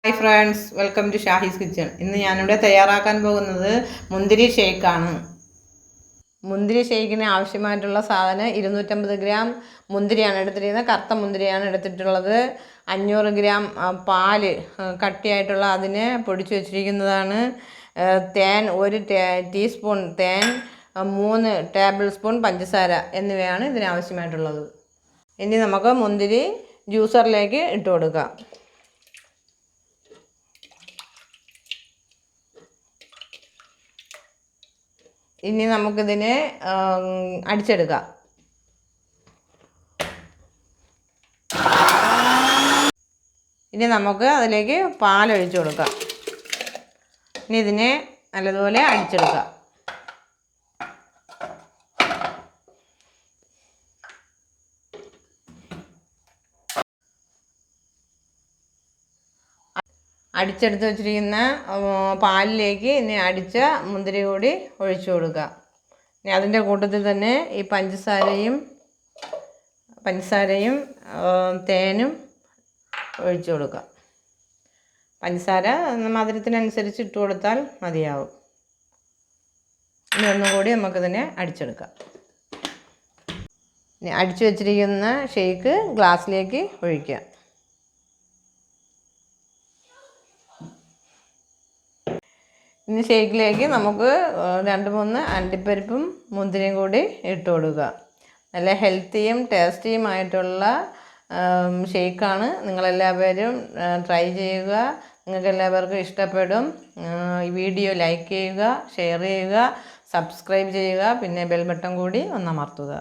Hi friends, welcome to Shahi's kitchen. ഇന്ന് ഞാനിവിടെ തയ്യാറാക്കാൻ പോകുന്നത് മുന്തിരി ഷേക്കാണ്. മുന്തിരി ഷേക്കിന് ആവശ്യമായിട്ടുള്ള സാധനം 250 ഗ്രാം മുന്തിരിയാണ് എടുത്തിരിക്കുന്നത്. കറുത്ത മുന്തിരിയാണ് എടുത്തിട്ടുള്ളത്. 500 ഗ്രാം പാല് കട്ടിയായിട്ടുള്ള അതിനെ പൊടിച്ചു വച്ചിരിക്കുന്നതാണ്. തേൻ 1 ടീസ്പൂൺ തേൻ, 3 ടേബിൾ സ്പൂൺ പഞ്ചസാര എന്നിവയാണ് ഇതിനാവശ്യമായിട്ടുള്ളത്. ഇനി നമുക്ക് മുന്തിരി ജ്യൂസറിലേക്ക് ഇട്ട് കൊടുക്കാം. ഇനി നമുക്കിതിനെ അടിച്ചെടുക്കാം. ഇനി നമുക്ക് അതിലേക്ക് പാലൊഴിച്ചു കൊടുക്കാം. ഇനി ഇതിനെ നല്ലതുപോലെ അടിച്ചെടുക്കാം. അടിച്ചെടുത്ത് വെച്ചിരിക്കുന്ന പാലിലേക്ക് ഇനി അടിച്ച മുന്തിരി കൂടി ഒഴിച്ചു കൊടുക്കുക. ഇനി അതിൻ്റെ കൂട്ടത്തിൽ തന്നെ ഈ പഞ്ചസാരയും തേനും ഒഴിച്ചു കൊടുക്കുക. പഞ്ചസാര മധുരത്തിനനുസരിച്ച് ഇട്ട് കൊടുത്താൽ മതിയാവും. ഇനി ഒന്നും കൂടി നമുക്കിതിനെ അടിച്ചെടുക്കാം. ഇനി അടിച്ചു വെച്ചിരിക്കുന്ന ഷേക്ക് ഗ്ലാസ്സിലേക്ക് ഒഴിക്കുക. ഇനി ഷേക്കിലേക്ക് നമുക്ക് 2-3 അണ്ടിപ്പരിപ്പും മുന്തിരിയും കൂടി ഇട്ട് കൊടുക്കുക. നല്ല ഹെൽത്തിയും ടേസ്റ്റിയുമായിട്ടുള്ള ഷേക്കാണ്. നിങ്ങളെല്ലാവരും ട്രൈ ചെയ്യുക. നിങ്ങൾക്ക് എല്ലാവർക്കും ഇഷ്ടപ്പെടും. ഈ വീഡിയോ ലൈക്ക് ചെയ്യുക, ഷെയർ ചെയ്യുക, സബ്സ്ക്രൈബ് ചെയ്യുക, പിന്നെ ബെൽ ബട്ടൺ കൂടി ഒന്ന് അമർത്തുക.